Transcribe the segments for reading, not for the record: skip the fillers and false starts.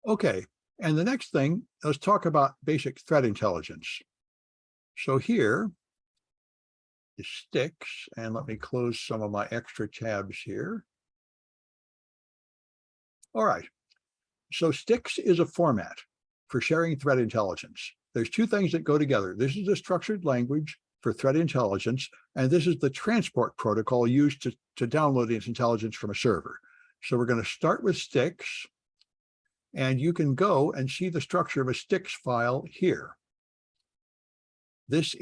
Okay, and the next thing, let's talk about basic threat intelligence. So here is Stix, and let me close some of my extra tabs here. All right, so Stix is a format for sharing threat intelligence. There's two things that go together. This is a structured language for threat intelligence, and this is the transport protocol used to download this intelligence from a server. So we're going to start with Stix, and you can go and see the structure of a Stix file here. It's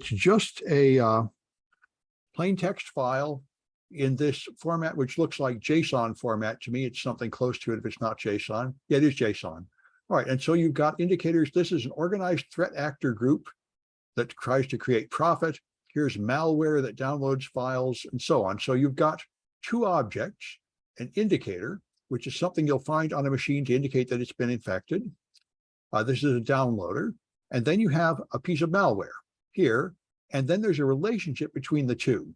just a plain text file in this format, which looks like JSON format. To me, it's something close to it if it's not JSON. Yeah, it is JSON. All right, and so you've got indicators. This is an organized threat actor group that tries to create profit. Here's malware that downloads files and so on. So you've got two objects, an indicator, which is something you'll find on a machine to indicate that it's been infected. This is a downloader. And then you have a piece of malware here. And then there's a relationship between the two.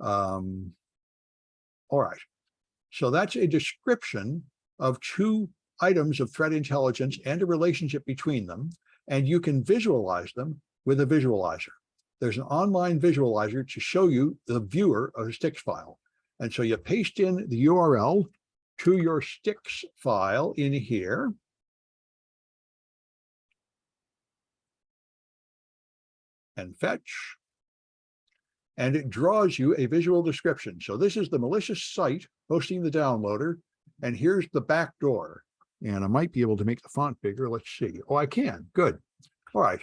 All right. So that's a description of two items of threat intelligence and a relationship between them. And you can visualize them with a visualizer. There's an online visualizer to show you the viewer of a Stix file. And so you paste in the URL to your Stix file in here. And fetch. And it draws you a visual description. So this is the malicious site hosting the downloader. And here's the back door. And I might be able to make the font bigger. Let's see. Oh, I can. Good. All right.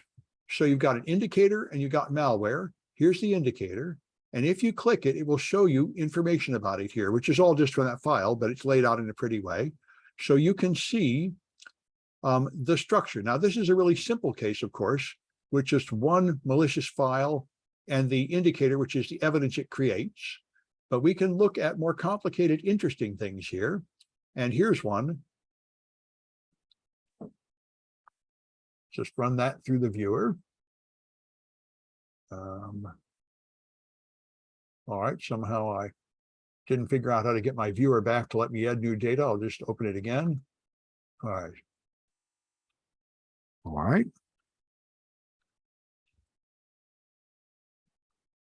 So you've got an indicator and you've got malware. Here's the indicator. And if you click it, it will show you information about it here, which is all just from that file, but it's laid out in a pretty way. So you can see the structure. Now, this is a really simple case, of course, with just one malicious file and the indicator, which is the evidence it creates. But we can look at more complicated, interesting things here. And here's one. Just run that through the viewer. All right, somehow I didn't figure out how to get my viewer back to let me add new data. I'll just open it again. All right. All right.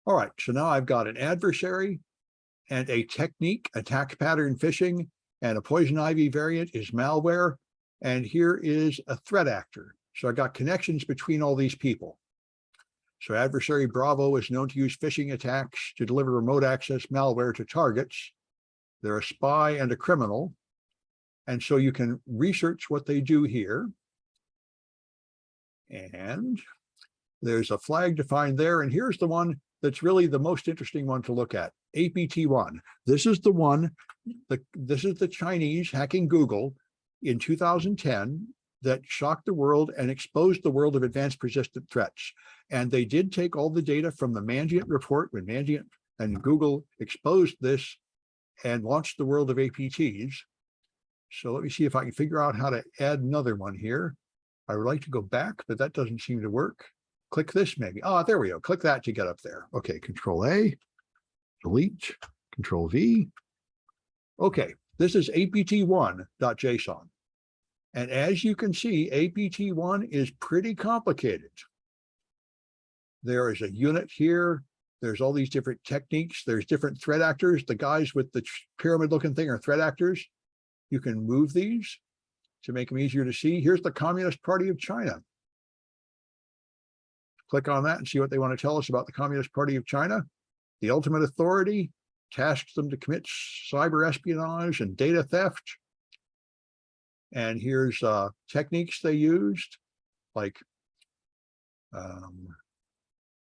All right, so now I've got an adversary and a technique, attack pattern phishing, and a poison ivy variant is malware. And here is a threat actor. So I got connections between all these people. So adversary Bravo is known to use phishing attacks to deliver remote access malware to targets. They're a spy and a criminal. And so you can research what they do here. And there's a flag defined there. And here's the one that's really the most interesting one to look at, APT1. This is the one, this is the Chinese hacking Google in 2010 that shocked the world and exposed the world of advanced persistent threats. And they did take all the data from the Mandiant report when Mandiant and Google exposed this and launched the world of APTs. So let me see if I can figure out how to add another one here. I would like to go back, but that doesn't seem to work. Click this maybe. Oh, there we go. Click that to get up there. Okay, Control A, delete, Control V. Okay, this is apt1.json. And as you can see, apt1 is pretty complicated. There is a unit here. There's all these different techniques. There's different threat actors. The guys with the pyramid looking thing are threat actors. You can move these to make them easier to see. Here's the Communist Party of China. Click on that and see what they want to tell us about the Communist Party of China. The ultimate authority tasks them to commit cyber espionage and data theft. And here's techniques they used, like a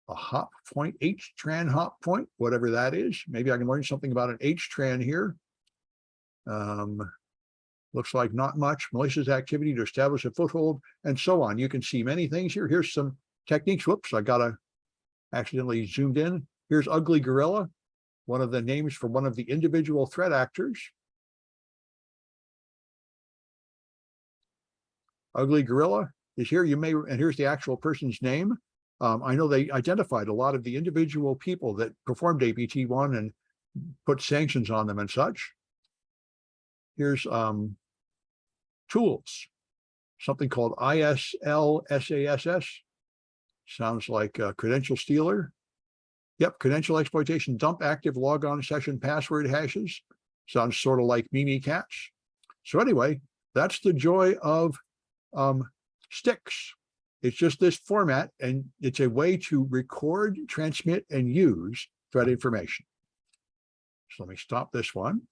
hop point, H-tran hop point, whatever that is. Maybe I can learn something about an H-tran here. Looks like not much. Malicious activity to establish a foothold, and so on. You can see many things here. Here's some techniques. Whoops, I got accidentally zoomed in. Here's Ugly Gorilla, one of the names for one of the individual threat actors. Ugly Gorilla is here. You may, and here's the actual person's name. I know they identified a lot of the individual people that performed APT1 and put sanctions on them and such. Here's tools, something called ISLSASS. Sounds like a credential stealer. Yep, credential exploitation, dump active logon session password hashes. Sounds sort of like Mimikatz. So anyway, that's the joy of Stix. It's just this format, and it's a way to record, transmit, and use threat information. So let me stop this one.